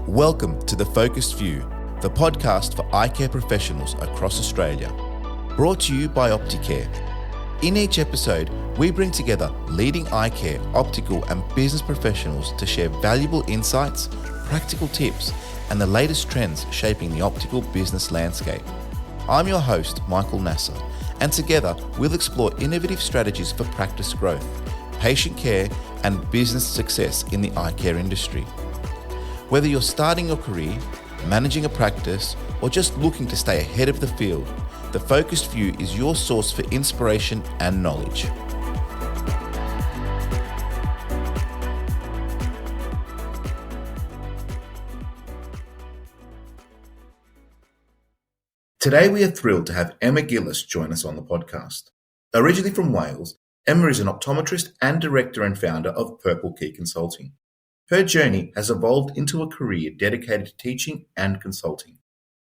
Welcome to The Focused View, the podcast for eye care professionals across Australia. Brought to you by Opticare. In each episode, we bring together leading eye care, optical and business professionals to share valuable insights, practical tips, and the latest trends shaping the optical business landscape. I'm your host, Michael Nasser, and together we'll explore innovative strategies for practice growth, patient care, and business success in the eye care industry. Whether you're starting your career, managing a practice, or just looking to stay ahead of the field, The Focused View is your source for inspiration and knowledge. Today we are thrilled to have Emma Gillies join us on the podcast. Originally from Wales, Emma is an optometrist and director and founder of Purple Key Consulting. Her journey has evolved into a career dedicated to teaching and consulting,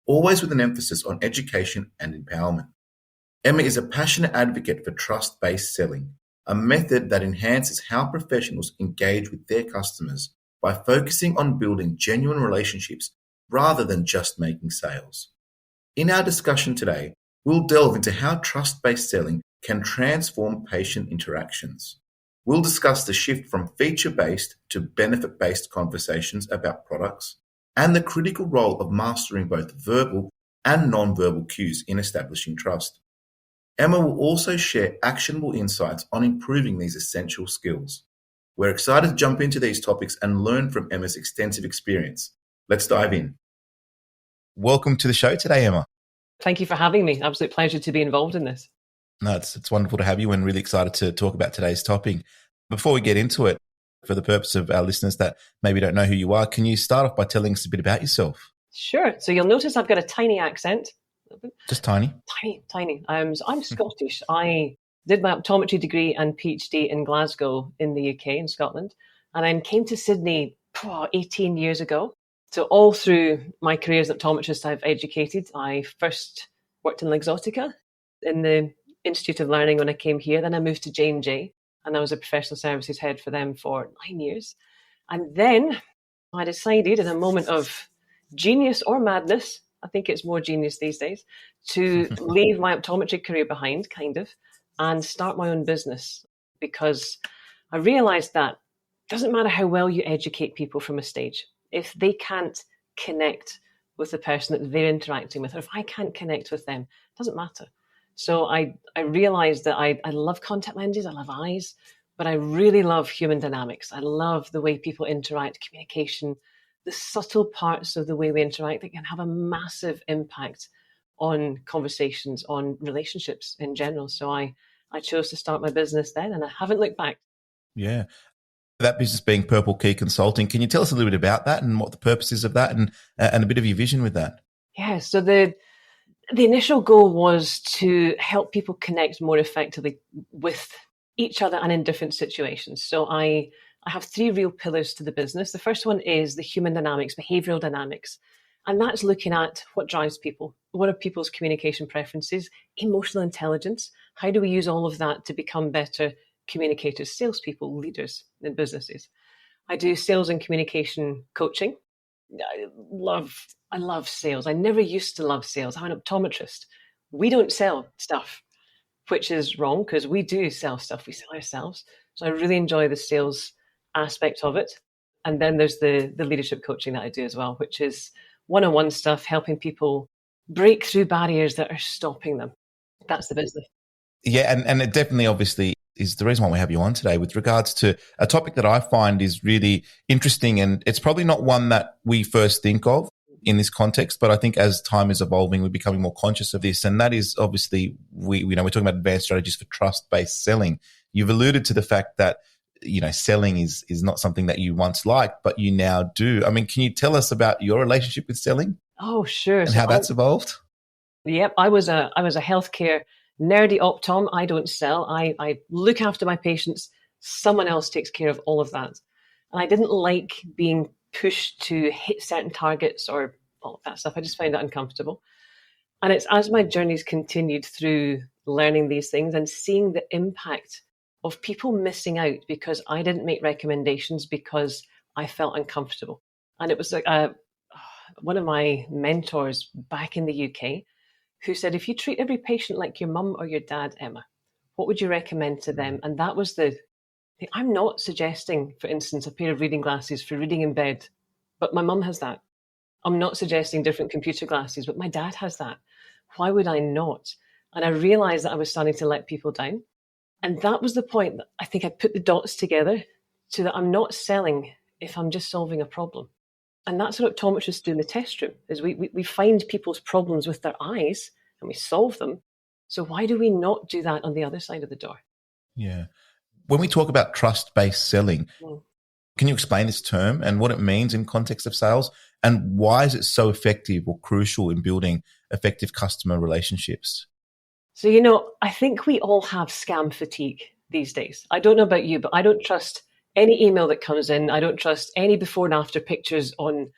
always with an emphasis on education and empowerment. Emma is a passionate advocate for trust-based selling, a method that enhances how professionals engage with their customers by focusing on building genuine relationships rather than just making sales. In our discussion today, we'll delve into how trust-based selling can transform patient interactions. We'll discuss the shift from feature-based to benefit-based conversations about products and the critical role of mastering both verbal and nonverbal cues in establishing trust. Emma will also share actionable insights on improving these essential skills. We're excited to jump into these topics and learn from Emma's extensive experience. Let's dive in. Welcome to the show today, Emma. Thank you for having me. Absolute pleasure to be involved in this. No, it's wonderful to have you and really excited to talk about today's topic. Before we get into it, for the purpose of our listeners that maybe don't know who you are, can you start off by telling us a bit about yourself? Sure. So you'll notice I've got a tiny accent. Just tiny? Tiny. So I'm Scottish. I did my optometry degree and PhD in Glasgow in the UK, in Scotland, and then came to Sydney 18 years ago. So all through my career as an optometrist, I've educated. I first worked in Luxottica in the Institute of Learning when I came here. Then I moved to J&J and I was a professional services head for them for 9 years. And then I decided in a moment of genius or madness, I think it's more genius these days, to leave my optometry career behind, kind of, and start my own business, because I realized that it doesn't matter how well you educate people from a stage. If they can't connect with the person that they're interacting with, or if I can't connect with them, it doesn't matter. So I realized that I love contact lenses, I love eyes, but I really love human dynamics. I love the way people interact, communication, the subtle parts of the way we interact that can have a massive impact on conversations, on relationships in general. So I chose to start my business then, and I haven't looked back. Yeah. That business being Purple Key Consulting. Can you tell us a little bit about that and what the purpose is of that and a bit of your vision with that? Yeah, so the initial goal was to help people connect more effectively with each other and in different situations. So I have three real pillars to the business. The first one is the human dynamics, behavioural dynamics. And that's looking at what drives people. What are people's communication preferences? Emotional intelligence. How do we use all of that to become better communicators, salespeople, leaders in businesses? I do sales and communication coaching. I love sales. I never used to love sales. I'm an optometrist. We don't sell stuff, which is wrong because we do sell stuff. We sell ourselves. So I really enjoy the sales aspect of it. And then there's the leadership coaching that I do as well, which is one-on-one stuff, helping people break through barriers that are stopping them. That's the business. Yeah, and it definitely obviously is the reason why we have you on today with regards to a topic that I find is really interesting, and it's probably not one that we first think of in this context, but I think as time is evolving, we're becoming more conscious of this, and that is obviously we're talking about advanced strategies for trust-based selling. You've alluded to the fact that selling is not something that you once liked, but you now do. I mean, can you tell us about your relationship with selling? Oh, sure. And how that's evolved? Yep, I was a healthcare nerdy optom. I don't sell. I look after my patients. Someone else takes care of all of that. And I didn't like being pushed to hit certain targets or all of that stuff. I just found it uncomfortable. And it's as my journey's continued through learning these things and seeing the impact of people missing out because I didn't make recommendations because I felt uncomfortable. And it was like one of my mentors back in the UK who said, if you treat every patient like your mum or your dad, Emma, what would you recommend to them? And that was I'm not suggesting, for instance, a pair of reading glasses for reading in bed, but my mum has that. I'm not suggesting different computer glasses, but my dad has that. Why would I not? And I realized that I was starting to let people down. And that was the point that I think I put the dots together so that I'm not selling if I'm just solving a problem. And that's what optometrists do in the test room, is we find people's problems with their eyes and we solve them. So why do we not do that on the other side of the door? Yeah. When we talk about trust-based selling, can you explain this term and what it means in context of sales? And why is it so effective or crucial in building effective customer relationships? So, I think we all have scam fatigue these days. I don't know about you, but I don't trust any email that comes in. I don't trust any before and after pictures on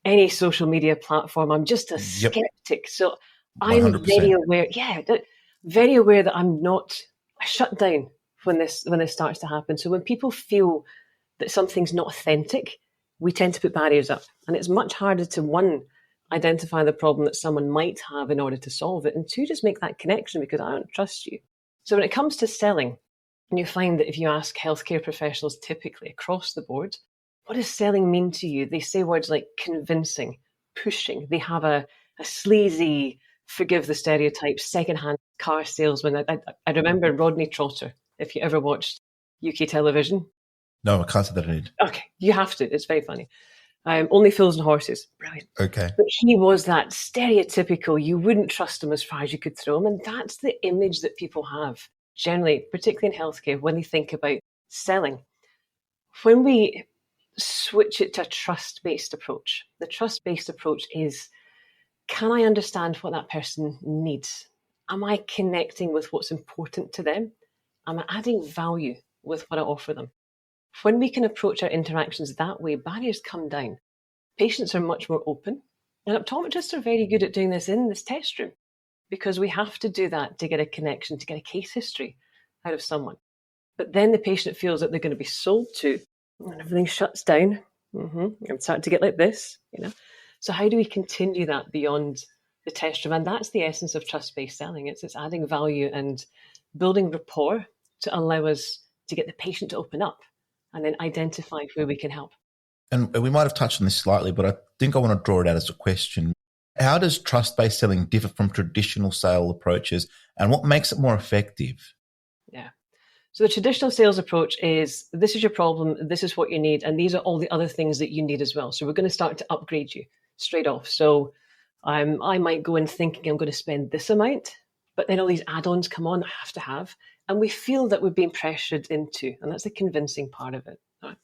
any social media platform. I'm just a skeptic. So 100%. I'm very aware that I shut down when this starts to happen. So when people feel that something's not authentic, we tend to put barriers up. And it's much harder to, one, identify the problem that someone might have in order to solve it, and two, just make that connection because I don't trust you. So when it comes to selling, and you find that if you ask healthcare professionals typically across the board, what does selling mean to you? They say words like convincing, pushing. They have a sleazy, forgive the stereotypes, secondhand car salesman. I remember Rodney Trotter, if you ever watched UK television. No, I can't say that I did. Okay, you have to. It's very funny. Only Fools and Horses. Brilliant. Okay. But he was that stereotypical, you wouldn't trust him as far as you could throw him. And that's the image that people have, generally, particularly in healthcare, when they think about selling. When we switch it to a trust-based approach, the trust-based approach is, can I understand what that person needs? Am I connecting with what's important to them? Am I adding value with what I offer them? When we can approach our interactions that way, barriers come down. Patients are much more open. And optometrists are very good at doing this in this test room because we have to do that to get a connection, to get a case history out of someone. But then the patient feels that they're going to be sold to and everything shuts down. I'm starting to get like this, So how do we continue that beyond the test room? And that's the essence of trust-based selling. It's adding value and building rapport to allow us to get the patient to open up and then identify where we can help. And we might have touched on this slightly, but I think I want to draw it out as a question. How does trust-based selling differ from traditional sale approaches, and what makes it more effective? Yeah. So the traditional sales approach is, this is your problem, this is what you need, and these are all the other things that you need as well. So we're going to start to upgrade you straight off. So I might go in thinking I'm going to spend this amount, but then all these add-ons come on, I have to have. And we feel that we're being pressured into, and that's the convincing part of it. Right?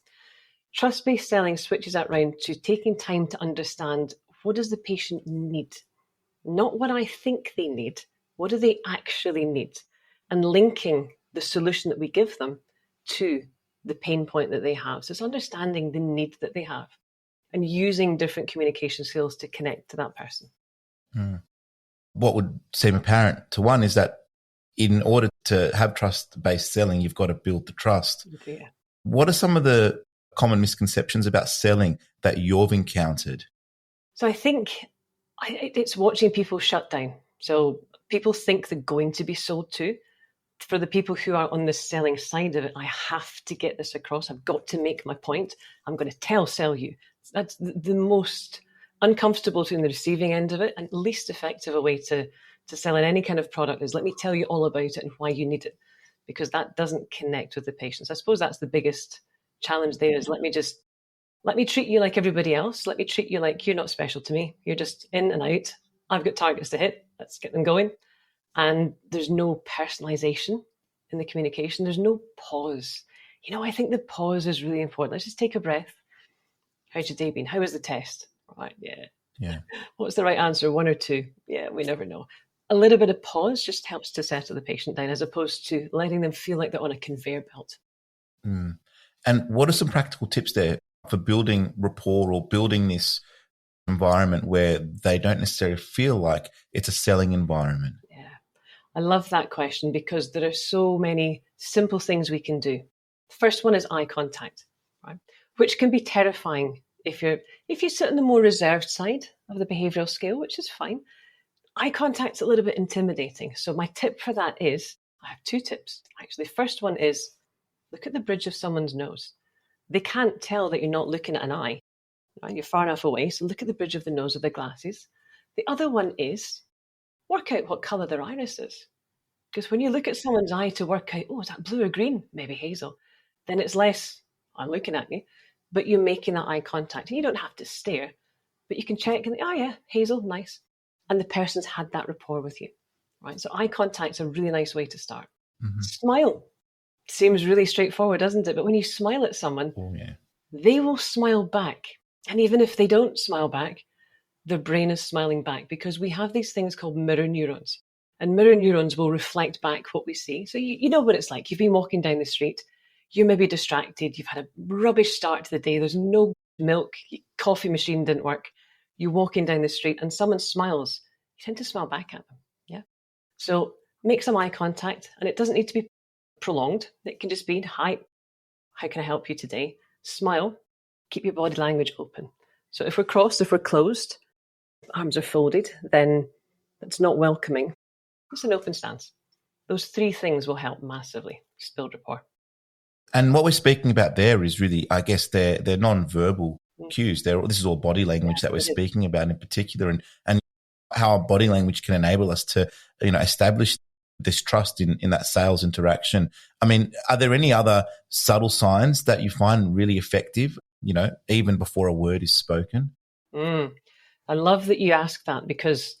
Trust-based selling switches that round to taking time to understand, what does the patient need? Not what I think they need, what do they actually need? And linking the solution that we give them to the pain point that they have. So it's understanding the need that they have and using different communication skills to connect to that person. What would seem apparent to one is that in order to have trust-based selling, you've got to build the trust. Yeah. What are some of the common misconceptions about selling that you've encountered? So I think it's watching people shut down. So people think they're going to be sold to. For the people who are on the selling side of it, I have to get this across. I've got to make my point. I'm going to sell you. That's the most uncomfortable to in the receiving end of it, and least effective a way to sell in any kind of product is, let me tell you all about it and why you need it, because that doesn't connect with the patients. I suppose that's the biggest challenge there, is let me treat you like everybody else. Let me treat you like you're not special to me. You're just in and out. I've got targets to hit. Let's get them going. And there's no personalization in the communication. There's no pause. I think the pause is really important. Let's just take a breath. How's your day been? How was the test? Right, yeah. What's the right answer? One or two? Yeah, we never know. A little bit of pause just helps to settle the patient down, as opposed to letting them feel like they're on a conveyor belt. And what are some practical tips there for building rapport or building this environment where they don't necessarily feel like it's a selling environment? Yeah, I love that question because there are so many simple things we can do. The first one is eye contact, right? Which can be terrifying If you sit on the more reserved side of the behavioural scale, which is fine, eye contact's a little bit intimidating. So my tip for that is, I have 2 tips. Actually, the first one is look at the bridge of someone's nose. They can't tell that you're not looking at an eye. Right? You're far enough away, so look at the bridge of the nose of their glasses. The other one is work out what colour their iris is. Because when you look at someone's eye to work out, oh, is that blue or green? Maybe hazel. Then it's less, I'm looking at you, but you're making that eye contact. And you don't have to stare, but you can check and, oh yeah, hazel, nice. And the person's had that rapport with you, right? So eye contact's a really nice way to start. Mm-hmm. Smile. Seems really straightforward, doesn't it? But when you smile at someone, they will smile back. And even if they don't smile back, their brain is smiling back, because we have these things called mirror neurons. And mirror neurons will reflect back what we see. So you know what it's like. You've been walking down the street. You're maybe distracted. You've had a rubbish start to the day. There's no milk. Your coffee machine didn't work. You're walking down the street and someone smiles. You tend to smile back at them. Yeah. So make some eye contact. And it doesn't need to be prolonged. It can just be, hi, how can I help you today? Smile. Keep your body language open. So if we're crossed, if we're closed, arms are folded, then that's not welcoming. It's an open stance. Those 3 things will help massively just build rapport. And what we're speaking about there is really, I guess, they're non-verbal cues. This is all body language that we're speaking about in particular, and how our body language can enable us to, establish this trust in that sales interaction. I mean, are there any other subtle signs that you find really effective, even before a word is spoken? I love that you ask that, because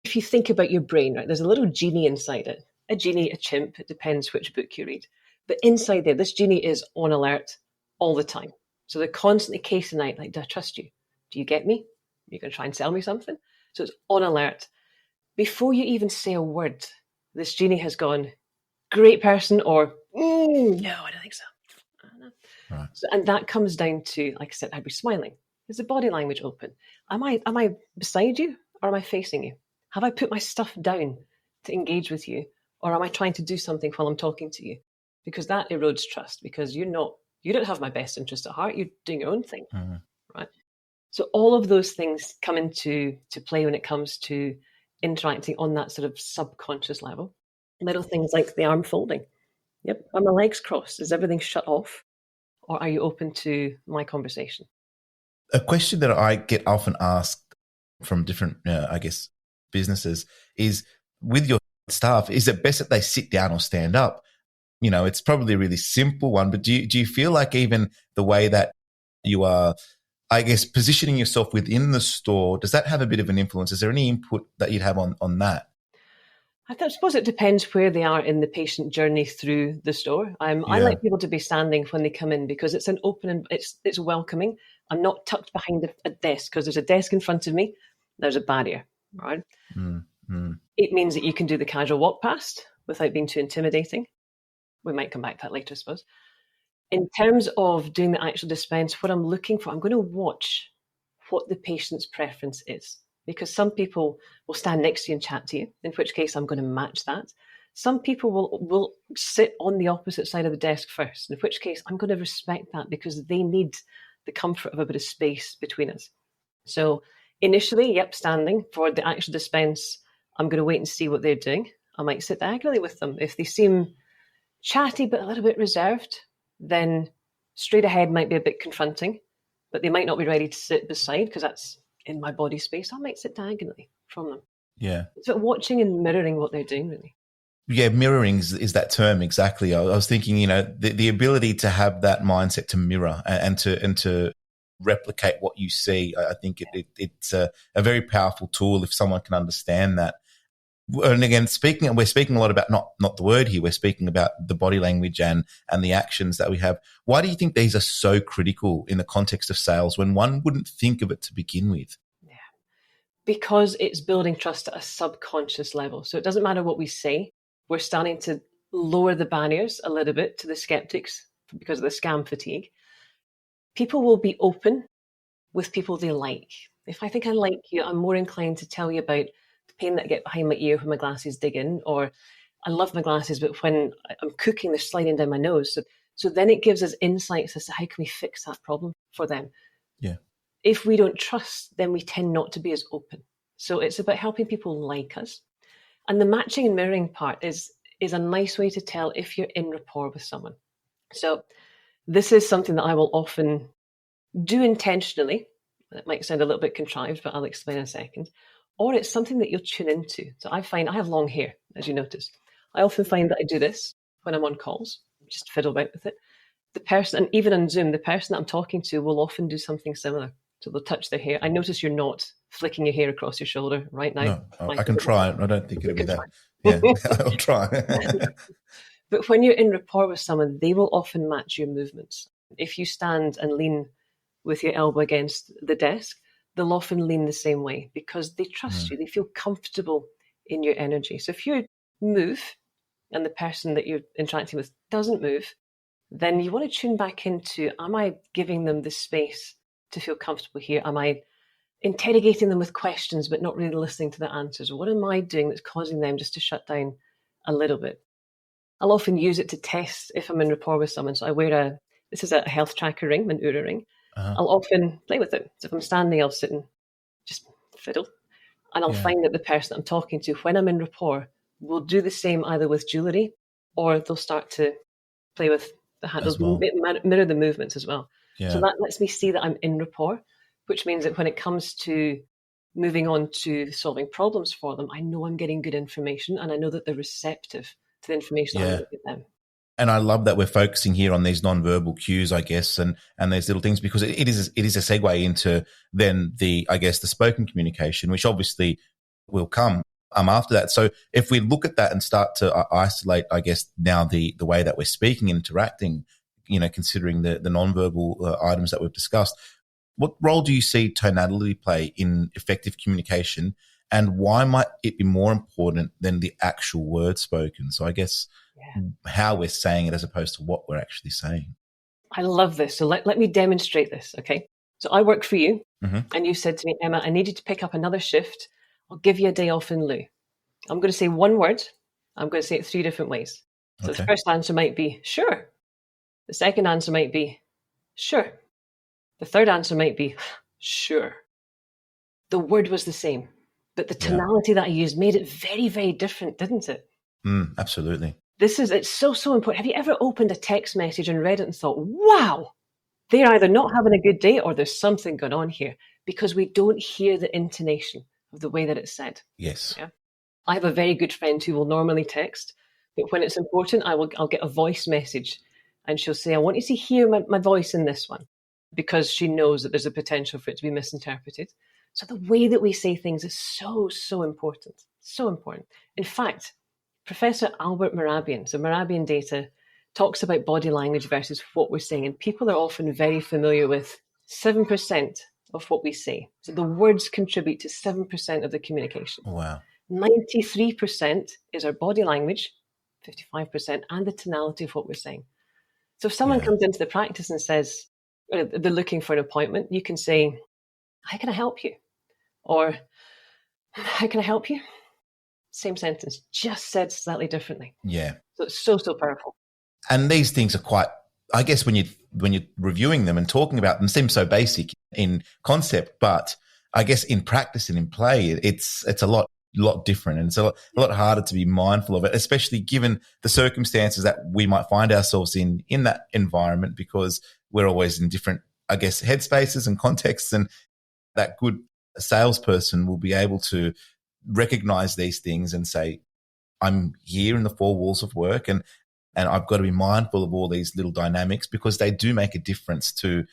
if you think about your brain, right, there's a little genie inside it. A genie, a chimp, it depends which book you read. But inside there, this genie is on alert all the time. So they're constantly casing out, like, do I trust you? Do you get me? You're going to try and sell me something? So it's on alert. Before you even say a word, this genie has gone, great person, or no, I don't think so. Right. So, and that comes down to, like I said, I'd be smiling. Is the body language open? Am I beside you, or am I facing you? Have I put my stuff down to engage with you, or am I trying to do something while I'm talking to you? Because that erodes trust, because you don't have my best interest at heart. You're doing your own thing, right? So all of those things come into play when it comes to interacting on that sort of subconscious level. Little things like the arm folding. Yep. Are my legs crossed? Is everything shut off? Or are you open to my conversation? A question that I get often asked from different, businesses is, with your staff, is it best that they sit down or stand up? It's probably a really simple one, but do you feel like even the way that you are, positioning yourself within the store, does that have a bit of an influence? Is there any input that you'd have on that? I suppose it depends where they are in the patient journey through the store. I like people to be standing when they come in, because it's an open and it's welcoming. I'm not tucked behind a desk, because there's a desk in front of me. There's a barrier, right? It means that you can do the casual walk past without being too intimidating. We might come back to that later, I suppose. In terms of doing the actual dispense, what I'm looking for, I'm going to watch what the patient's preference is. Because some people will stand next to you and chat to you, in which case I'm going to match that. Some people will sit on the opposite side of the desk first, in which case I'm going to respect that, because they need the comfort of a bit of space between us. So initially, standing. For the actual dispense, I'm going to wait and see what they're doing. I might sit diagonally with them. If they seem chatty but a little bit reserved, then straight ahead might be a bit confronting, but they might not be ready to sit beside, because that's in my body space. I might sit diagonally from them. Yeah. So watching and mirroring what they're doing, really. Yeah, mirroring is that term exactly. I was thinking, the ability to have that mindset to mirror and to replicate what you see. I think it's a very powerful tool if someone can understand that. And again, we're speaking a lot about not the word here. We're speaking about the body language and the actions that we have. Why do you think these are so critical in the context of sales when one wouldn't think of it to begin with? Yeah, because it's building trust at a subconscious level. So it doesn't matter what we say. We're starting to lower the barriers a little bit to the skeptics because of the scam fatigue. People will be open with people they like. If I think I like you, I'm more inclined to tell you about the pain that I get behind my ear when my glasses dig in, or I love my glasses, but when I'm cooking, they're sliding down my nose. So then it gives us insights as to how can we fix that problem for them. Yeah. If we don't trust, then we tend not to be as open. So it's about helping people like us. And the matching and mirroring part is a nice way to tell if you're in rapport with someone. So this is something that I will often do intentionally. It might sound a little bit contrived, but I'll explain in a second. Or it's something that you'll tune into. So I find I have long hair, as you notice. I often find that I do this when I'm on calls, just fiddle about with it. The person, and even on Zoom, the person that I'm talking to will often do something similar. So they'll touch their hair. I notice you're not flicking your hair across your shoulder right now. No, I can try. I don't think it'll be that. Yeah, I'll try. But when you're in rapport with someone, they will often match your movements. If you stand and lean with your elbow against the desk, they'll often lean the same way because they trust you. They feel comfortable in your energy. So if you move and the person that you're interacting with doesn't move, then you want to tune back into, am I giving them the space to feel comfortable here? Am I interrogating them with questions but not really listening to the answers? What am I doing that's causing them just to shut down a little bit? I'll often use it to test if I'm in rapport with someone. So I wear this is a health tracker ring, an Oura ring. I'll often play with it. So if I'm standing, I'll sit and just fiddle. And I'll find that the person I'm talking to, when I'm in rapport, will do the same either with jewellery or they'll start to play with the handles, mirror the movements as well. Yeah. So that lets me see that I'm in rapport, which means that when it comes to moving on to solving problems for them, I know I'm getting good information and I know that they're receptive to the information I'm going to give them. And I love that we're focusing here on these nonverbal cues, I guess, and these little things, because it is a segue into then the spoken communication, which obviously will come after that. So if we look at that and start to isolate, I guess, now the way that we're speaking and interacting, considering the nonverbal items that we've discussed, what role do you see tonality play in effective communication, and why might it be more important than the actual word spoken? So I guess how we're saying it as opposed to what we're actually saying. I love this. So let me demonstrate this, okay? So I work for you, and you said to me, Emma, I need you to pick up another shift. I'll give you a day off in lieu. I'm going to say one word. I'm going to say it 3 different ways. So the first answer might be, sure. The second answer might be, sure. The third answer might be, sure. The word was the same, but the tonality that I used made it very, very different, didn't it? Absolutely. It's so important. Have you ever opened a text message and read it and thought, wow, they're either not having a good day or there's something going on here, because we don't hear the intonation of the way that it's said. Yes. Yeah. I have a very good friend who will normally text, but when it's important, I'll get a voice message and she'll say, I want you to hear my voice in this one, because she knows that there's a potential for it to be misinterpreted. So the way that we say things is so, so important. So important. In fact, Professor Albert Mehrabian, so Mehrabian data, talks about body language versus what we're saying. And people are often very familiar with 7% of what we say. So the words contribute to 7% of the communication. Wow. 93% is our body language, 55%, and the tonality of what we're saying. So if someone comes into the practice and says, they're looking for an appointment, you can say, how can I help you? Or, how can I help you? Same sentence, just said slightly differently. Yeah. So it's so, so powerful. And these things are quite, I guess, when you're reviewing them and talking about them, seem so basic in concept, but I guess in practice and in play, it's a lot different, and it's a lot harder to be mindful of it, especially given the circumstances that we might find ourselves in that environment, because we're always in different, I guess, headspaces and contexts, and that good salesperson will be able to recognize these things and say, I'm here in the 4 walls of work, and I've got to be mindful of all these little dynamics, because they do make a difference to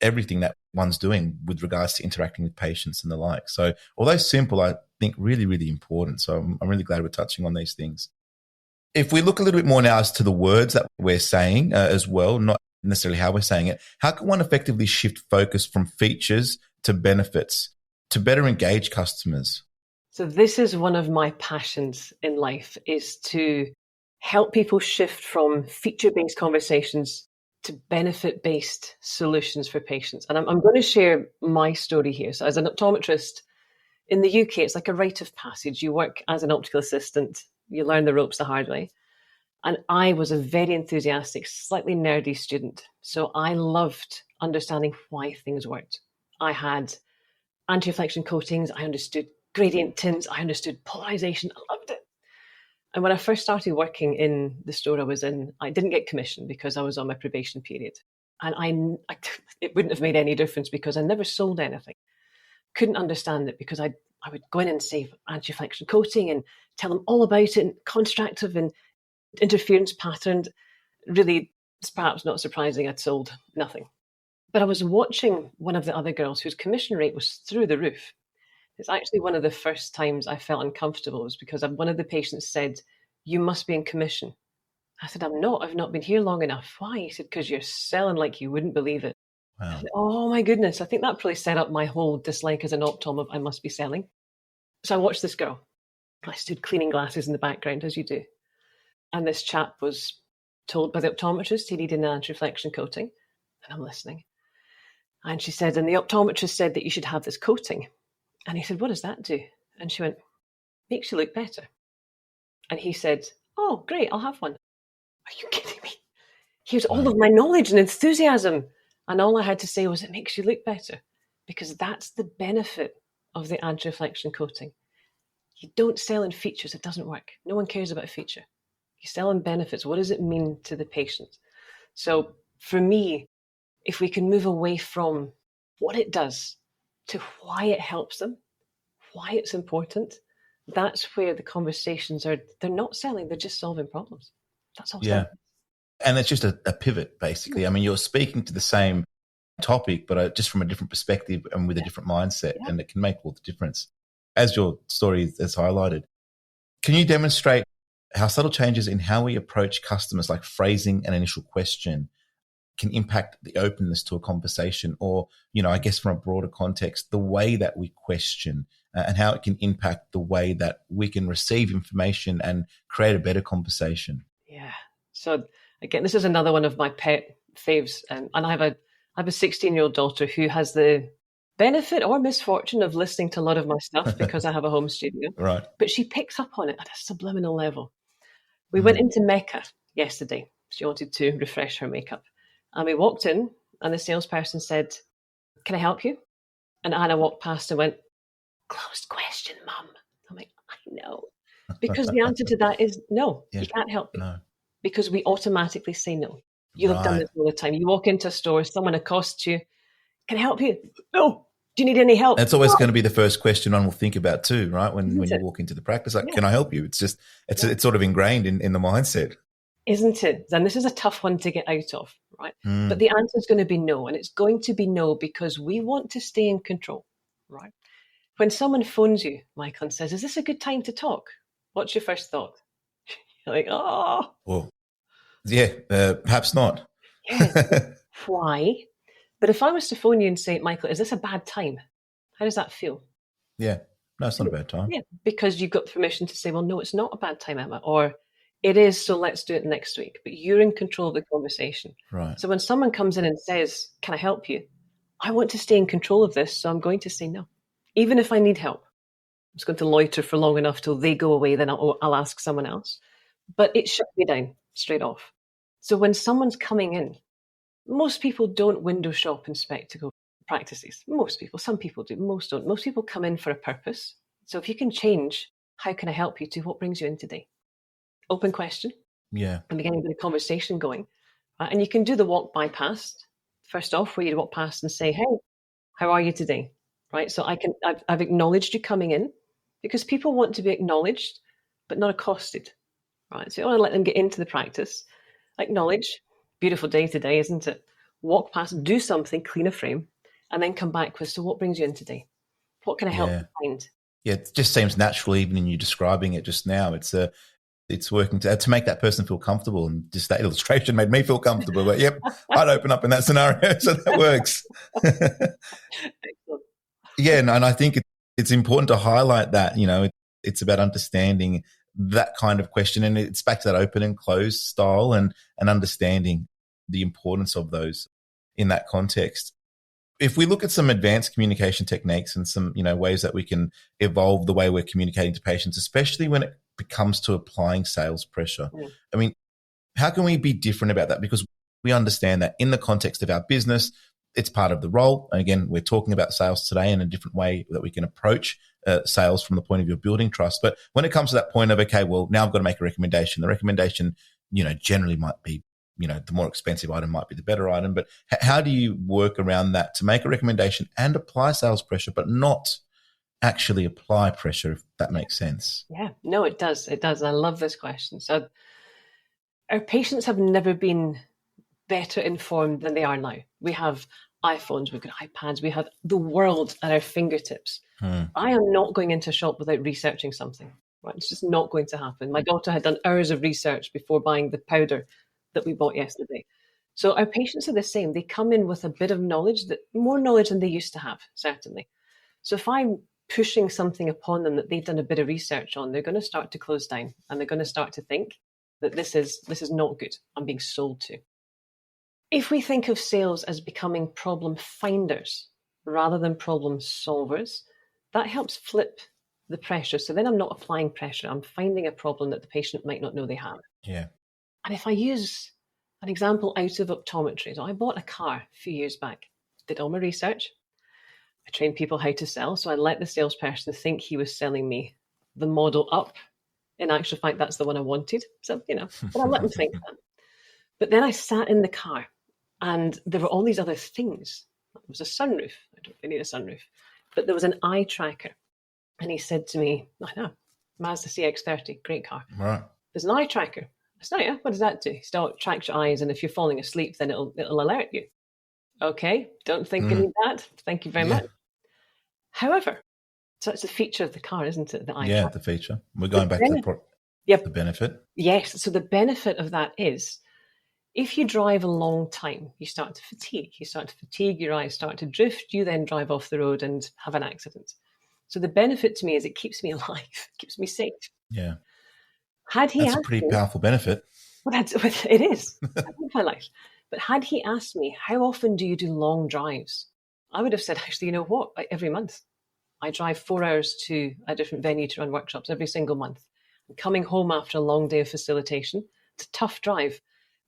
everything that one's doing with regards to interacting with patients and the like. So although simple, I think really, really important. So I'm really glad we're touching on these things. If we look a little bit more now as to the words that we're saying as well, not necessarily how we're saying it, how can one effectively shift focus from features to benefits to better engage customers? So this is one of my passions in life, is to help people shift from feature-based conversations to benefit-based solutions for patients. And I'm going to share my story here. So as an optometrist in the UK, it's like a rite of passage. You work as an optical assistant, you learn the ropes the hard way. And I was a very enthusiastic, slightly nerdy student. So I loved understanding why things worked. I had anti-reflection coatings. I understood gradient tints. I understood polarization. I loved it. And when I first started working in the store I was in, I didn't get commission because I was on my probation period. And it wouldn't have made any difference because I never sold anything. Couldn't understand it because I would go in and say anti-reflection coating and tell them all about it, and constructive and interference patterned. Really, it's perhaps not surprising I'd sold nothing. But I was watching one of the other girls whose commission rate was through the roof. It's actually one of the first times I felt uncomfortable was because one of the patients said, "You must be in commission." I said, "I'm not. I've not been here long enough." "Why?" He said, "Because you're selling like you wouldn't believe it." Wow. I said, "Oh my goodness." I think that probably set up my whole dislike as an optom of I must be selling. So I watched this girl. I stood cleaning glasses in the background, as you do. And this chap was told by the optometrist he needed an anti-reflection coating. And I'm listening. And she said, and the optometrist said that you should have this coating. And he said, "What does that do?" And she went, "Makes you look better." And he said, "Oh, great, I'll have one." Are you kidding me? Here's all of my knowledge and enthusiasm. And all I had to say was, "It makes you look better." Because that's the benefit of the anti-reflection coating. You don't sell in features. It doesn't work. No one cares about a feature. You sell in benefits. What does it mean to the patient? So for me, if we can move away from what it does to why it helps them, why it's important, that's where the conversations are. They're not selling, they're just solving problems. That's all. Yeah. And it's just a pivot, basically. I mean, you're speaking to the same topic, but just from a different perspective and with a different mindset, and it can make all the difference, as your story has highlighted. Can you demonstrate how subtle changes in how we approach customers, like phrasing an initial question, can impact the openness to a conversation, or, I guess from a broader context, the way that we question and how it can impact the way that we can receive information and create a better conversation? Yeah. So again, this is another one of my pet faves. And I have a 16-year-old daughter who has the benefit or misfortune of listening to a lot of my stuff because I have a home studio. Right. But she picks up on it at a subliminal level. We went into Mecca yesterday. She wanted to refresh her makeup. And we walked in and the salesperson said, "Can I help you?" And Anna walked past and went, "Closed question, Mum." I'm like, I know. Because the answer to that is no, you can't help me. No. Because we automatically say no. You'll have done this all the time. You walk into a store, someone accosts you. "Can I help you?" "No." "Do you need any help?" That's always going to be the first question one will think about too, right? When you walk into the practice, like, "Can I help you?" It's just, it's sort of ingrained in the mindset. Isn't it? And this is a tough one to get out of, right? But the answer is going to be no. And it's going to be no because we want to stay in control, right? When someone phones you, Michael, and says, "Is this a good time to talk?" What's your first thought? You're like, "Oh." Well, yeah, perhaps not. Yeah. Why? But if I was to phone you and say, "Michael, is this a bad time?" How does that feel? Yeah. No, it's not a bad time. Yeah, because you've got permission to say, "Well, no, it's not a bad time, Emma," or "It is, so let's do it next week." But you're in control of the conversation. Right. So when someone comes in and says, "Can I help you?" I want to stay in control of this, so I'm going to say no. Even if I need help. I'm just going to loiter for long enough till they go away, then I'll ask someone else. But it shuts me down straight off. So when someone's coming in, most people don't window shop in spectacle practices. Most people, some people do, most don't. Most people come in for a purpose. So if you can change, "How can I help you?" to "What brings you in today?" Open question. Yeah. And beginning with a conversation going. And you can do the walk by past, first off, where you walk past and say, "Hey, how are you today?" Right? So I've acknowledged you coming in because people want to be acknowledged, but not accosted. Right? So you want to let them get into the practice. Acknowledge, beautiful day today, isn't it? Walk past, do something, clean a frame, and then come back with, "So what brings you in today? What can I help you find?" Yeah, it just seems natural, even in you describing it just now. It's working to make that person feel comfortable, and just that illustration made me feel comfortable. But yep, I'd open up in that scenario, so that works. Yeah, and I think it's important to highlight that. It's about understanding that kind of question, and it's back to that open and closed style, and understanding the importance of those in that context. If we look at some advanced communication techniques and some, ways that we can evolve the way we're communicating to patients, especially when it comes to applying sales pressure. I mean, how can we be different about that? Because we understand that in the context of our business, it's part of the role. And again, we're talking about sales today in a different way that we can approach sales from the point of view of building trust. But when it comes to that point of, okay, well, now I've got to make a recommendation. The recommendation, generally might be, the more expensive item might be the better item. But how do you work around that to make a recommendation and apply sales pressure, but not actually apply pressure, if that makes sense? Yeah, no, it does. It does. I love this question. So our patients have never been better informed than they are now. We have iPhones, we've got iPads, we have the world at our fingertips. I am not going into a shop without researching something. Right? It's just not going to happen. My daughter had done hours of research before buying the powder that we bought yesterday. So our patients are the same. They come in with a bit of knowledge, more knowledge than they used to have, certainly. So if I'm pushing something upon them that they've done a bit of research on, they're going to start to close down and they're going to start to think that this is not good. I'm being sold to. If we think of sales as becoming problem finders rather than problem solvers, that helps flip the pressure. So then I'm not applying pressure. I'm finding a problem that the patient might not know they have. Yeah. And if I use an example out of optometry, so I bought a car a few years back, did all my research. I trained people how to sell. So I let the salesperson think he was selling me the model up. In actual fact, that's the one I wanted. So, but I let them think that. But then I sat in the car and there were all these other things. There was a sunroof. I don't really need a sunroof. But there was an eye tracker. And he said to me, I know, Mazda CX-30, great car. Right. There's an eye tracker. I said, oh, yeah, what does that do? He said, it tracks your eyes, and if you're falling asleep, then it'll alert you. Okay, don't think I need that. Thank you very much. However, so it's a feature of the car, isn't it? The eye tracker. The feature. We're going back to the benefit. Yes, so the benefit of that is, if you drive a long time, you start to fatigue. You start to fatigue, your eyes start to drift, you then drive off the road and have an accident. So the benefit to me is it keeps me alive, keeps me safe. Yeah. That's a pretty powerful benefit. Well, it is. I love my life. But had he asked me, how often do you do long drives? I would have said, actually, you know what? Every month. I drive 4 hours to a different venue to run workshops every single month. I'm coming home after a long day of facilitation. It's a tough drive.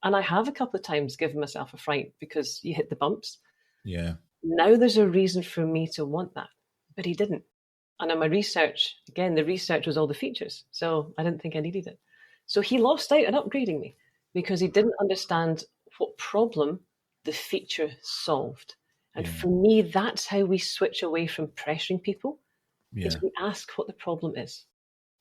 And I have a couple of times given myself a fright because you hit the bumps. Yeah. Now there's a reason for me to want that. But he didn't. And in my research, again, the research was all the features. So I didn't think I needed it. So he lost out on upgrading me because he didn't understand what problem the feature solved. And for me, that's how we switch away from pressuring people, is we ask what the problem is.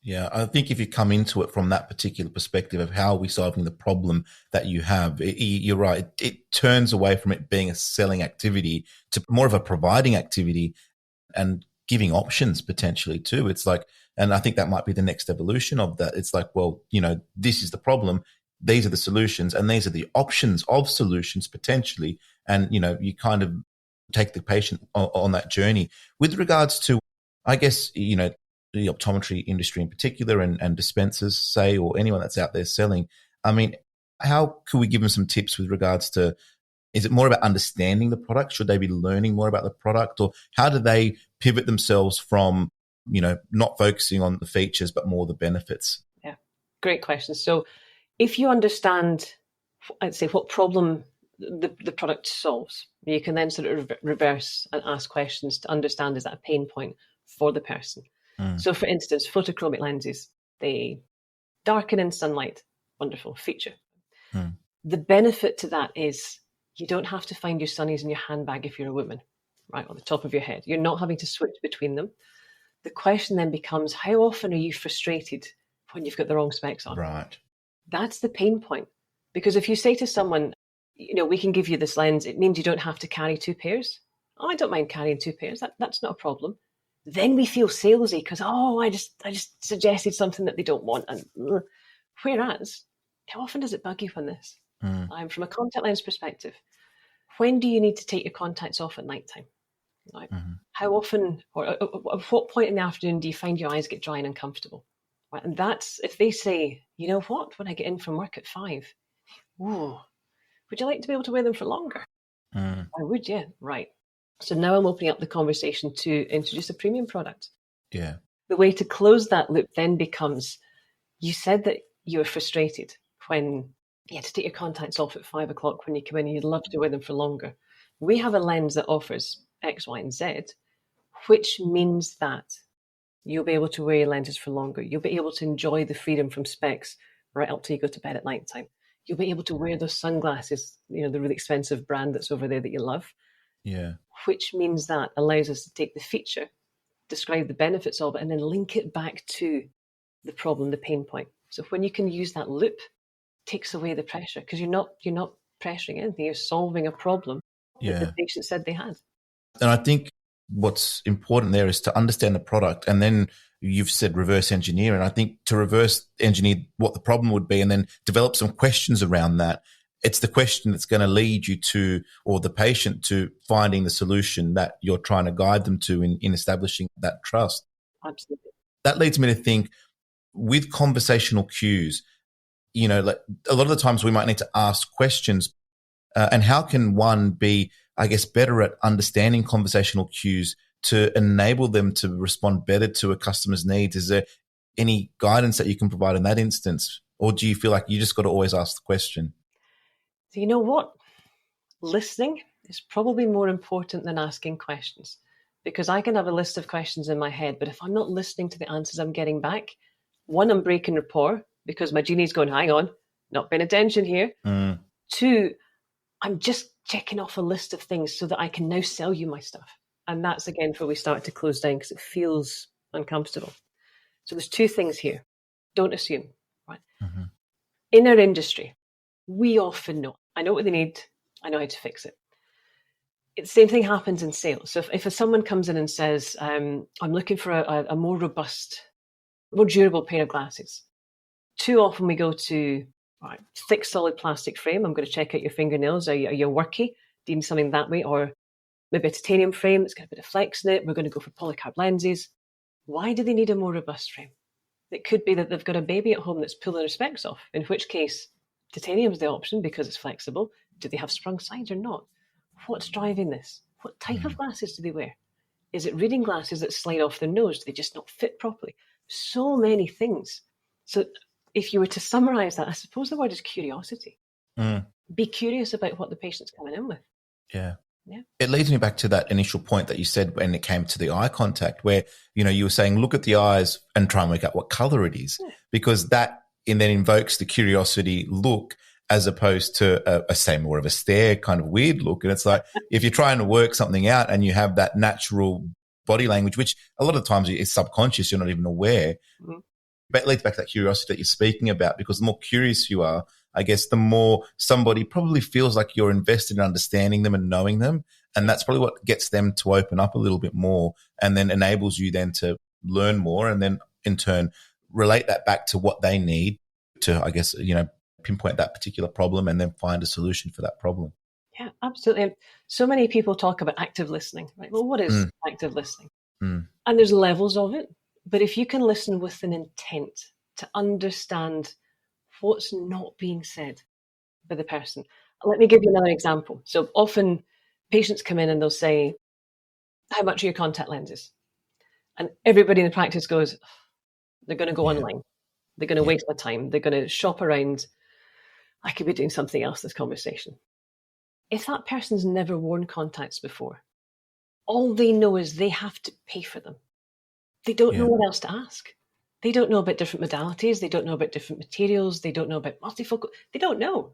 Yeah, I think if you come into it from that particular perspective of how are we solving the problem that you have, you're right. It turns away from it being a selling activity to more of a providing activity and giving options potentially too. It's like, and I think that might be the next evolution of that. It's like, well, this is the problem. These are the solutions and these are the options of solutions potentially. And, you kind of take the patient on that journey with regards to, I guess, the optometry industry in particular and dispensers, say, or anyone that's out there selling. I mean, how could we give them some tips with regards to, is it more about understanding the product? Should they be learning more about the product, or how do they pivot themselves from, not focusing on the features, but more the benefits? Yeah, great question. So if you understand, I'd say, what problem the product solves, you can then sort of reverse and ask questions to understand, is that a pain point for the person? So for instance, photochromic lenses, they darken in sunlight. Wonderful feature. The benefit to that is you don't have to find your sunnies in your handbag if you're a woman, right, on the top of your head. You're not having to switch between them. The question then becomes, how often are you frustrated when you've got the wrong specs on? Right. That's the pain point. Because if you say to someone, we can give you this lens, it means you don't have to carry 2 pairs. Oh, I don't mind carrying 2 pairs. That's not a problem. Then we feel salesy because, I just suggested something that they don't want. And whereas, how often does it bug you on this? From a contact lens perspective, when do you need to take your contacts off at nighttime? Like, how often, or at what point in the afternoon do you find your eyes get dry and uncomfortable? Right? And that's, if they say, you know what, when I get in from work at 5, would you like to be able to wear them for longer? I would, yeah. Right. So now I'm opening up the conversation to introduce a premium product. Yeah. The way to close that loop then becomes, you said that you were frustrated when you had to take your contacts off at 5 o'clock when you come in and you'd love to wear them for longer. we have a lens that offers X, Y, and Z, which means that you'll be able to wear your lenses for longer. You'll be able to enjoy the freedom from specs right up till you go to bed at night time. You'll be able to wear those sunglasses, the really expensive brand that's over there that you love. Yeah. Which means that allows us to take the feature, describe the benefits of it, and then link it back to the problem, the pain point. So when you can use that loop, it takes away the pressure, because you're not pressuring anything. You're solving a problem that the patient said they had. And I think what's important there is to understand the product, and then you've said reverse engineer. And I think to reverse engineer what the problem would be and then develop some questions around that, it's the question that's going to lead you to, or the patient to, finding the solution that you're trying to guide them to in establishing that trust. Absolutely. That leads me to think, with conversational cues, like a lot of the times we might need to ask questions. And how can one be, I guess, better at understanding conversational cues to enable them to respond better to a customer's needs? Is there any guidance that you can provide in that instance? Or do you feel like you just got to always ask the question? So you know what? Listening is probably more important than asking questions, because I can have a list of questions in my head, but if I'm not listening to the answers I'm getting back, one, I'm breaking rapport because my genie's going, hang on, not paying attention here. Two, I'm just checking off a list of things so that I can now sell you my stuff. And that's, again, where we start to close down, because it feels uncomfortable. So there's two things here. Don't assume, right? In our industry, we often know. I know what they need. I know how to fix it. The same thing happens in sales. So if someone comes in and says, I'm looking for a more robust, more durable pair of glasses, too often we go to, right, thick, solid plastic frame. I'm going to check out your fingernails. Are you worky? Do you need something that way? Or maybe a titanium frame that's got a bit of flex in it. We're going to go for polycarb lenses. Why do they need a more robust frame? It could be that they've got a baby at home that's pulling their specs off, in which case titanium's the option because it's flexible. Do they have sprung sides or not? What's driving this? What type of glasses do they wear? Is it reading glasses that slide off their nose? Do they just not fit properly? So many things. So if you were to summarize that, I suppose the word is curiosity. Be curious about what the patient's coming in with. Yeah. It leads me back to that initial point that you said when it came to the eye contact, where, you were saying, look at the eyes and try and work out what color it is, because that then invokes the curiosity look, as opposed to a say more of a stare kind of weird look. And it's like, if you're trying to work something out and you have that natural body language, which a lot of times is subconscious, you're not even aware, but it leads back to that curiosity that you're speaking about, because the more curious you are, I guess, the more somebody probably feels like you're invested in understanding them and knowing them. And that's probably what gets them to open up a little bit more, and then enables you then to learn more, and then in turn relate that back to what they need to, I guess, pinpoint that particular problem and then find a solution for that problem. Yeah, absolutely. So many people talk about active listening, right? Well, what is active listening? And there's levels of it. But if you can listen with an intent to understand what's not being said by the person. Let me give you another example. So often patients come in and they'll say, how much are your contact lenses? And everybody in the practice goes, they're going to go online. They're going to waste my time. They're going to shop around. I could be doing something else this conversation. If that person's never worn contacts before, all they know is they have to pay for them. They don't know what else to ask. They don't know about different modalities. They don't know about different materials. They don't know about multifocal. They don't know.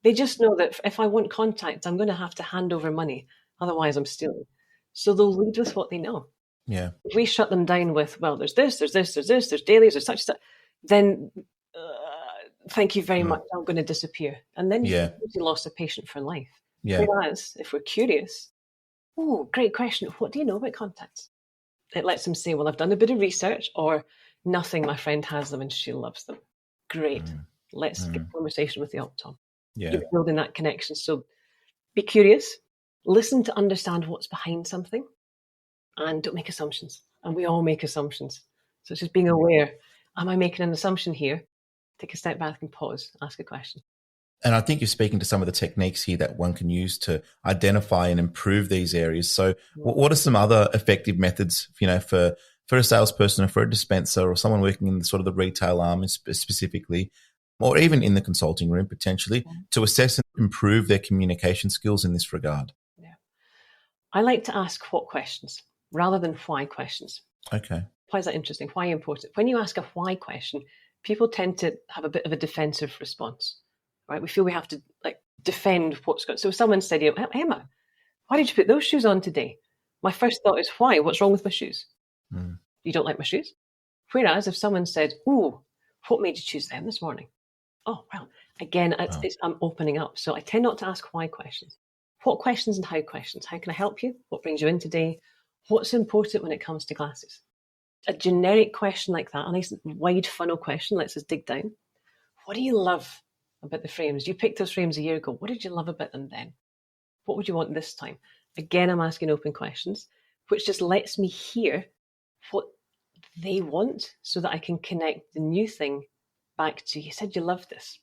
They just know that if I want contacts, I'm going to have to hand over money. Otherwise, I'm stealing. So they'll lead with what they know. Yeah. If we shut them down with, well, there's this, there's dailies, there's such stuff, then thank you very much, I'm going to disappear. And then you lost a patient for life. Whereas if we're curious, oh, great question. What do you know about contacts? It lets them say, well, I've done a bit of research, or nothing, my friend has them and she loves them. Great. Let's get a conversation with the optom. You're building that connection. So be curious, listen to understand what's behind something, and don't make assumptions. And we all make assumptions. So it's just being aware, am I making an assumption here? Take a step back and pause, ask a question. And I think you're speaking to some of the techniques here that one can use to identify and improve these areas. So what are some other effective methods, for a salesperson or for a dispenser or someone working in sort of the retail arm specifically, or even in the consulting room potentially, to assess and improve their communication skills in this regard? Yeah. I like to ask what questions rather than why questions. Okay. Why is that interesting? Why important? When you ask a why question, people tend to have a bit of a defensive response, right? We feel we have to defend what's going. So if someone said, Emma, why did you put those shoes on today? My first thought is, why? What's wrong with my shoes? You don't like my shoes? Whereas if someone said, oh, what made you choose them this morning? Oh, well, again, I'm opening up. So I tend not to ask why questions. What questions and how questions? How can I help you? What brings you in today? What's important when it comes to glasses? A generic question like that, a nice wide funnel question, lets us dig down. What do you love about the frames? You picked those frames a year ago. What did you love about them then? What would you want this time? Again, I'm asking open questions, which just lets me hear what they want so that I can connect the new thing back to, you said you loved this.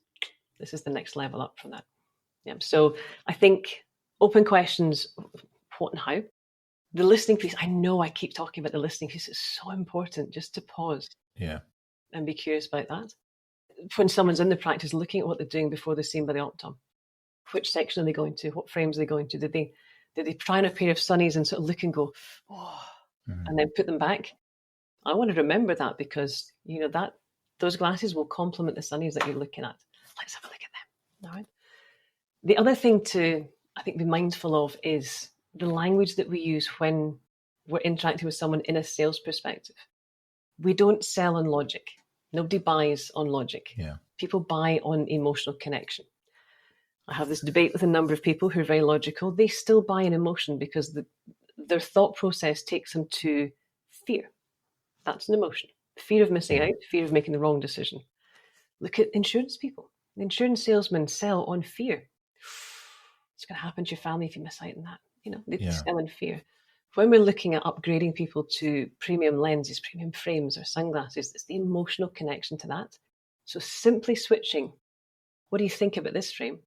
This is the next level up from that. Yeah. So I think open questions, what and how. The listening piece, I know I keep talking about the listening piece. It's so important just to pause and be curious about that. When someone's in the practice, looking at what they're doing before they're seen by the optom. Which section are they going to? What frames are they going to? Did they try on a pair of sunnies and sort of look and go, oh, and then put them back? I want to remember that because, that those glasses will complement the sunnies that you're looking at. Let's have a look at them. All right. The other thing to, I think, be mindful of is the language that we use when we're interacting with someone in a sales perspective. We don't sell on logic. Nobody buys on logic. Yeah. People buy on emotional connection. I have this debate with a number of people who are very logical. They still buy an emotion because their thought process takes them to fear. That's an emotion. Fear of missing out, fear of making the wrong decision. Look at insurance people. The insurance salesmen sell on fear. It's going to happen to your family if you miss out on that. They sell in fear. When we're looking at upgrading people to premium lenses, premium frames or sunglasses, it's the emotional connection to that. So simply switching, what do you think about this frame?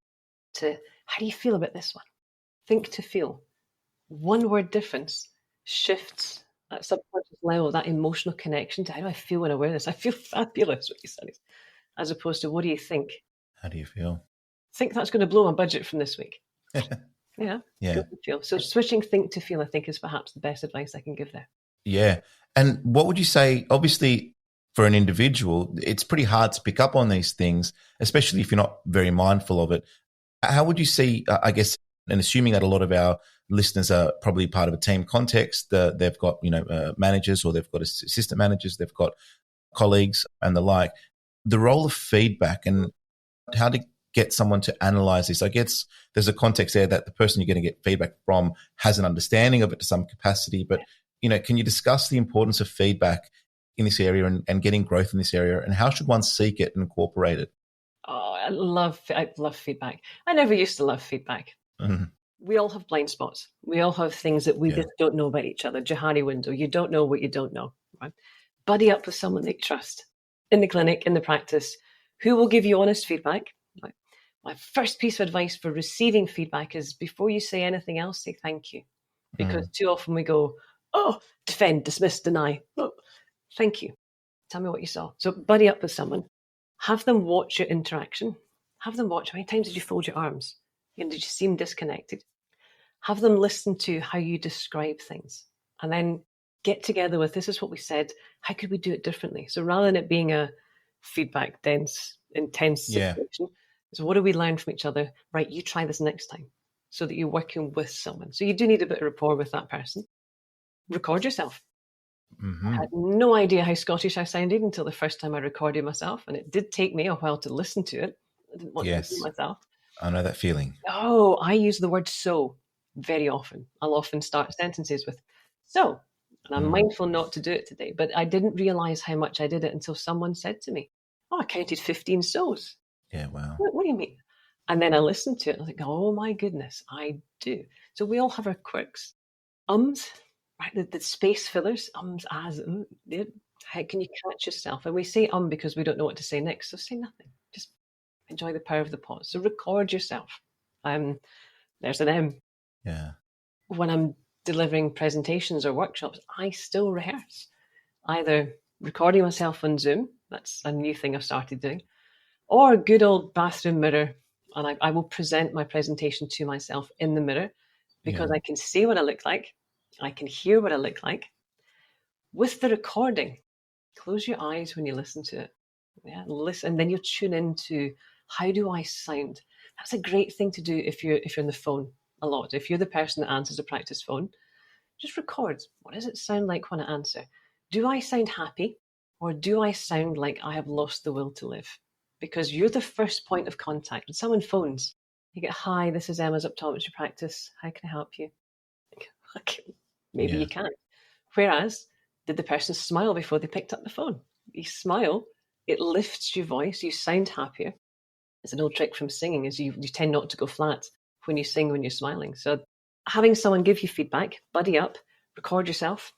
To how do you feel about this one? Think to feel. One word difference shifts that subconscious level, that emotional connection to how do I feel when I wear this? I feel fabulous, what you said, as opposed to what do you think? How do you feel? Think that's going to blow my budget from this week. Yeah. Feel. So switching think to feel, I think, is perhaps the best advice I can give there. Yeah. And what would you say, obviously, for an individual, it's pretty hard to pick up on these things, especially if you're not very mindful of it. How would you see, I guess, and assuming that a lot of our listeners are probably part of a team context, they've got, managers or they've got assistant managers, they've got colleagues and the like, the role of feedback and how to get someone to analyze this. I guess there's a context there that the person you're going to get feedback from has an understanding of it to some capacity, but, can you discuss the importance of feedback in this area and getting growth in this area, and how should one seek it and incorporate it? Oh, I love feedback. I never used to love feedback. Mm-hmm. We all have blind spots. We all have things that we just don't know about each other. Johari window. You don't know what you don't know. Right? Buddy up with someone that you trust in the clinic, in the practice, who will give you honest feedback. Right? My first piece of advice for receiving feedback is before you say anything else, say thank you. Because too often we go, oh, defend, dismiss, deny. Oh, thank you. Tell me what you saw. So buddy up with someone. Have them watch your interaction. Have them watch how many times did you fold your arms? Did you seem disconnected? Have them listen to how you describe things. And then get together with, this is what we said, how could we do it differently? So rather than it being a feedback dense, intense situation, so what do we learn from each other? Right, you try this next time so that you're working with someone. So you do need a bit of rapport with that person. Record yourself. Mm-hmm. I had no idea how Scottish I sounded until the first time I recorded myself. And it did take me a while to listen to it. I didn't want to do myself. I know that feeling. Oh, I use the word so very often. I'll often start sentences with so. And I'm mindful not to do it today. But I didn't realize how much I did it until someone said to me, oh, I counted 15 so's. Yeah, wow. What do you mean? And then I listened to it and I was like, oh my goodness, I do. So we all have our quirks. Right, the space fillers, ums, ahs, how can you catch yourself? And we say because we don't know what to say next. So say nothing. Just enjoy the power of the pause. So record yourself. There's an M. Yeah. When I'm delivering presentations or workshops, I still rehearse. Either recording myself on Zoom, that's a new thing I've started doing, or a good old bathroom mirror. And I will present my presentation to myself in the mirror because I can see what I look like. I can hear what I look like. With the recording, close your eyes when you listen to it. Yeah, listen, and then you'll tune into how do I sound. That's a great thing to do if you're on the phone a lot. If you're the person that answers a practice phone, just record. What does it sound like when I answer? Do I sound happy, or do I sound like I have lost the will to live? Because you're the first point of contact. When someone phones, you get, "Hi, this is Emma's optometry practice. How can I help you?" Maybe you can't. Whereas, did the person smile before they picked up the phone? You smile, it lifts your voice, you sound happier. It's an old trick from singing, is you tend not to go flat when you sing when you're smiling. So having someone give you feedback, buddy up, record yourself,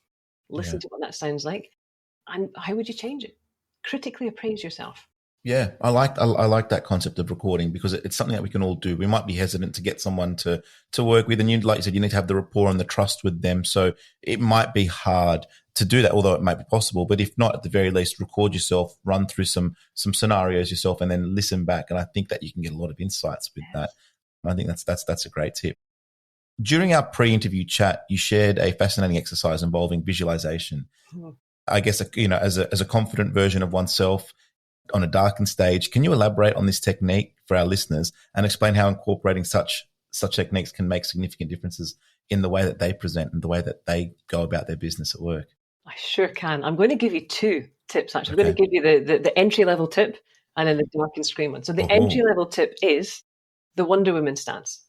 listen to what that sounds like, and how would you change it? Critically appraise yourself. Yeah, I like that concept of recording, because it's something that we can all do. We might be hesitant to get someone to work with, and you, like you said, you need to have the rapport and the trust with them. So it might be hard to do that, although it might be possible. But if not, at the very least, record yourself, run through some scenarios yourself, and then listen back. And I think that you can get a lot of insights with that. I think that's a great tip. During our pre-interview chat, you shared a fascinating exercise involving visualization. I guess, as a confident version of oneself on a darkened stage. Can you elaborate on this technique for our listeners and explain how incorporating such techniques can make significant differences in the way that they present and the way that they go about their business at work? I sure can. I'm going to give you two tips, actually. I'm going to give you the entry-level tip and then the darkened screen one. So the entry-level tip is the Wonder Woman stance.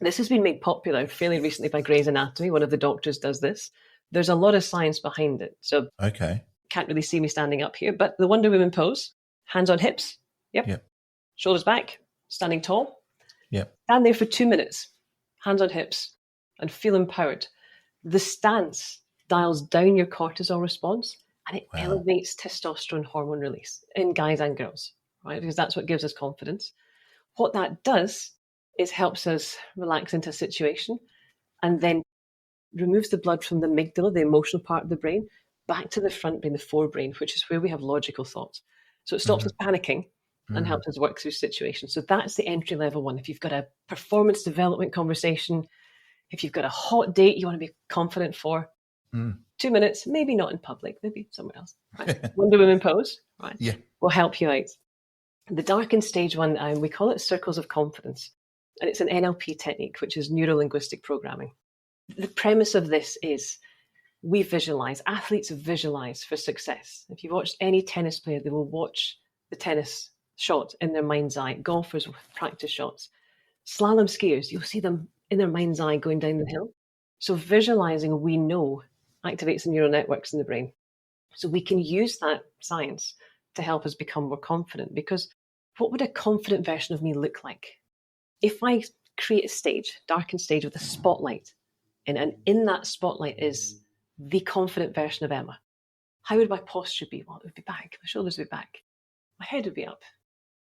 This has been made popular fairly recently by Grey's Anatomy. One of the doctors does this. There's a lot of science behind it. So can't really see me standing up here, but the Wonder Woman pose, hands on hips. Yep. Shoulders back, standing tall. Yep. Stand there for 2 minutes, hands on hips, and feel empowered. The stance dials down your cortisol response, and it elevates testosterone hormone release in guys and girls, right? Because that's what gives us confidence. What that does is helps us relax into a situation, and then removes the blood from the amygdala, the emotional part of the brain, back to the front brain, the forebrain, which is where we have logical thoughts. So it stops us panicking and helps us work through situations. So that's the entry level one. If you've got a performance development conversation, if you've got a hot date you want to be confident for, 2 minutes, maybe not in public, maybe somewhere else. Right? Wonder Woman pose, right? Yeah, will help you out. The darkened stage one, we call it circles of confidence, and it's an NLP technique, which is neuro-linguistic programming. The premise of this is we visualize, athletes visualize for success. If you've watched any tennis player, they will watch the tennis shot in their mind's eye. Golfers will practice shots. Slalom skiers, you'll see them in their mind's eye going down the hill. So visualizing, we know, activates the neural networks in the brain. So we can use that science to help us become more confident, because what would a confident version of me look like? If I create a stage, darkened stage with a spotlight, and in that spotlight is the confident version of Emma, how would my posture be? Well, it would be back. My shoulders would be back. My head would be up.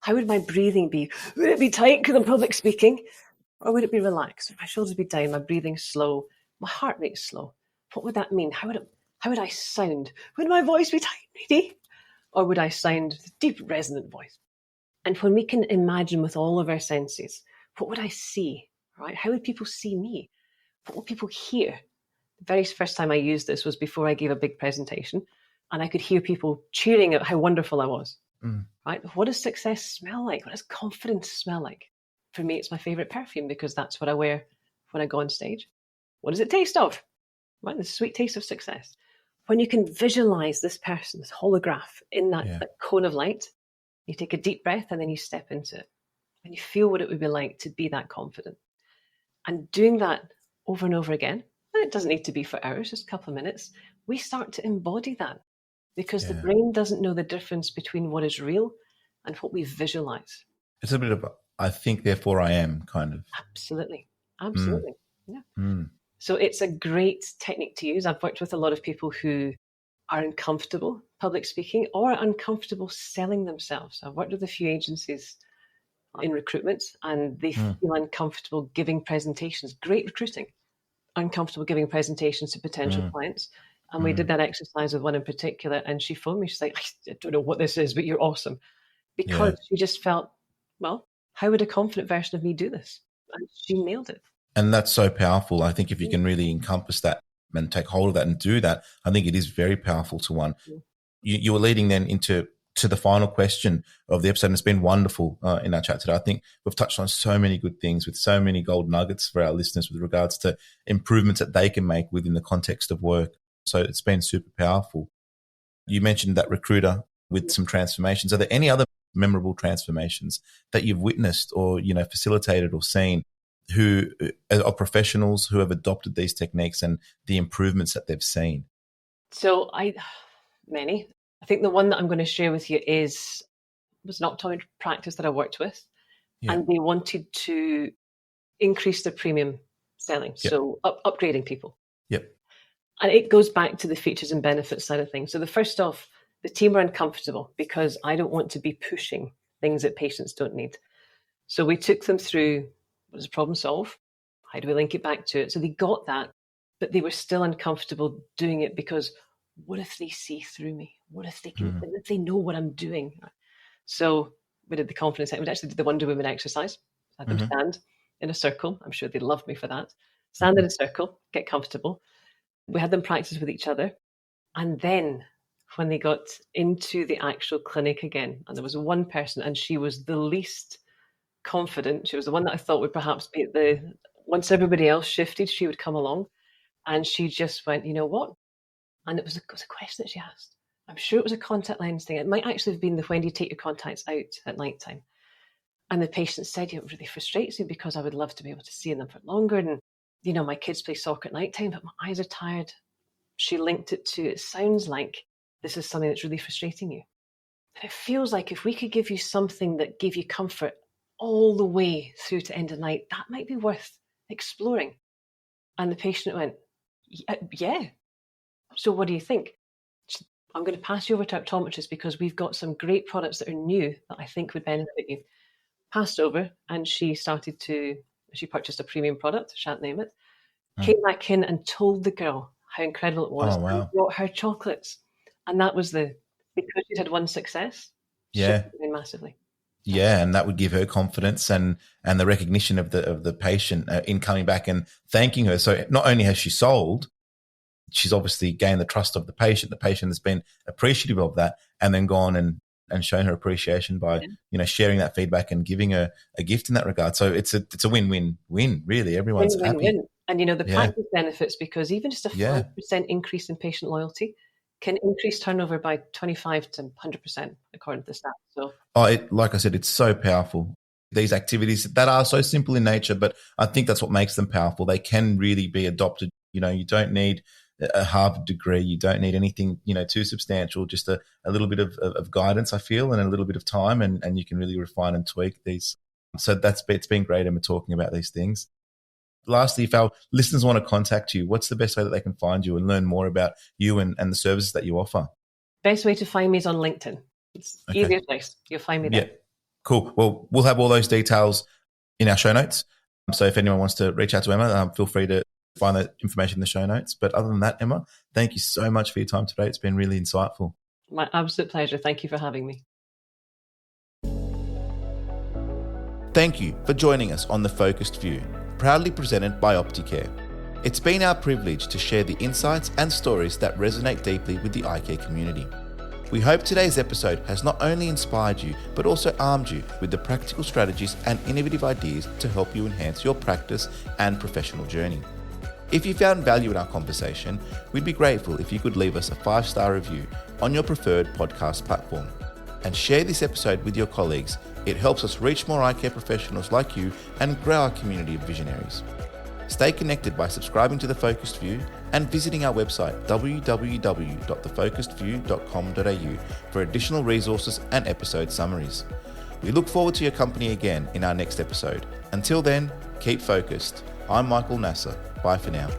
How would my breathing be? Would it be tight because I'm public speaking? Or would it be relaxed? My shoulders would be down, my breathing slow, my heart rate slow. What would that mean? How would I sound? Would my voice be tight and reedy? Or would I sound with a deep, resonant voice? And when we can imagine with all of our senses, what would I see? Right? How would people see me? What will people hear? The very first time I used this was before I gave a big presentation, and I could hear people cheering at how wonderful I was. Right? What does success smell like? What does confidence smell like? For me, it's my favorite perfume, because that's what I wear when I go on stage. What does it taste of? Right? The sweet taste of success. When you can visualize this person, this holograph in that cone of light, you take a deep breath and then you step into it, and you feel what it would be like to be that confident. And doing that over and over again, and it doesn't need to be for hours, just a couple of minutes, we start to embody that, because the brain doesn't know the difference between what is real and what we visualize. It's a bit of a, I think, therefore I am kind of. Absolutely. Yeah. So it's a great technique to use. I've worked with a lot of people who are uncomfortable public speaking or uncomfortable selling themselves. I've worked with a few agencies in recruitment, and they feel uncomfortable giving presentations. Great recruiting. Uncomfortable giving presentations to potential clients. And we did that exercise with one in particular, and she phoned me. She's like, I don't know what this is, but you're awesome. Because she just felt, well, how would a confident version of me do this? And she nailed it. And that's so powerful. I think if you can really encompass that and take hold of that and do that, I think it is very powerful to one. You were leading then into the final question of the episode, and it's been wonderful in our chat today. I think we've touched on so many good things with so many gold nuggets for our listeners with regards to improvements that they can make within the context of work. So it's been super powerful. You mentioned that recruiter with some transformations. Are there any other memorable transformations that you've witnessed or, facilitated or seen who are professionals who have adopted these techniques and the improvements that they've seen? So many. I think the one that I'm going to share with you was an optometry practice that I worked with, and they wanted to increase their premium selling, so upgrading people. Yep. And it goes back to the features and benefits side of things. So the first off, the team were uncomfortable because I don't want to be pushing things that patients don't need. So we took them through, what does the problem solve? How do we link it back to it? So they got that, but they were still uncomfortable doing it because what if they see through me? What if they can, if they know what I'm doing? So we did the confidence, we actually did the Wonder Woman exercise. I had them stand in a circle. I'm sure they loved me for that. Stand in a circle, get comfortable. We had them practice with each other. And then when they got into the actual clinic again, and there was one person and she was the least confident. She was the one that I thought would perhaps be once everybody else shifted, she would come along. And she just went, you know what? And it was a question that she asked. I'm sure it was a contact lens thing. It might actually have been the when do you take your contacts out at night time? And the patient said, it really frustrates me because I would love to be able to see in them for longer. And, my kids play soccer at night time, but my eyes are tired. She linked it to, it sounds like this is something that's really frustrating you. And it feels like if we could give you something that gave you comfort all the way through to end of night, that might be worth exploring. And the patient went, yeah. So what do you think? I'm going to pass you over to optometrists because we've got some great products that are new that I think would benefit you. Passed over, and she purchased a premium product, I shan't name it, came back in and told the girl how incredible it was, and brought her chocolates. And that was because she'd had one success, massively. Yeah, and that would give her confidence and the recognition of the patient in coming back and thanking her. So not only has she sold, she's obviously gained the trust of the patient. The patient has been appreciative of that and then gone and shown her appreciation by, sharing that feedback and giving her a gift in that regard. So it's a win-win-win, really. Everyone's happy. Win. And, the practice benefits, because even just a 5% increase in patient loyalty can increase turnover by 25 to 100%, according to the stats. So, like I said, it's so powerful. These activities that are so simple in nature, but I think that's what makes them powerful. They can really be adopted. You don't need a Harvard degree. You don't need anything, too substantial, just a little bit of guidance, I feel, and a little bit of time, and you can really refine and tweak these. So it's been great, Emma, talking about these things. Lastly, if our listeners want to contact you, what's the best way that they can find you and learn more about you and the services that you offer? Best way to find me is on LinkedIn. It's the easiest place. You'll find me there. Yeah, cool. Well, we'll have all those details in our show notes. So if anyone wants to reach out to Emma, feel free to find that information in the show notes. But other than that, Emma, thank you so much for your time today. It's been really insightful. My absolute pleasure. Thank you for having me. Thank you for joining us on The Focused View, proudly presented by Opticare. It's been our privilege to share the insights and stories that resonate deeply with the eye care community. We hope today's episode has not only inspired you, but also armed you with the practical strategies and innovative ideas to help you enhance your practice and professional journey. If you found value in our conversation, we'd be grateful if you could leave us a 5-star review on your preferred podcast platform. And share this episode with your colleagues. It helps us reach more eye care professionals like you and grow our community of visionaries. Stay connected by subscribing to The Focused View and visiting our website www.thefocusedview.com.au for additional resources and episode summaries. We look forward to your company again in our next episode. Until then, keep focused. I'm Michael Nasser. Bye for now.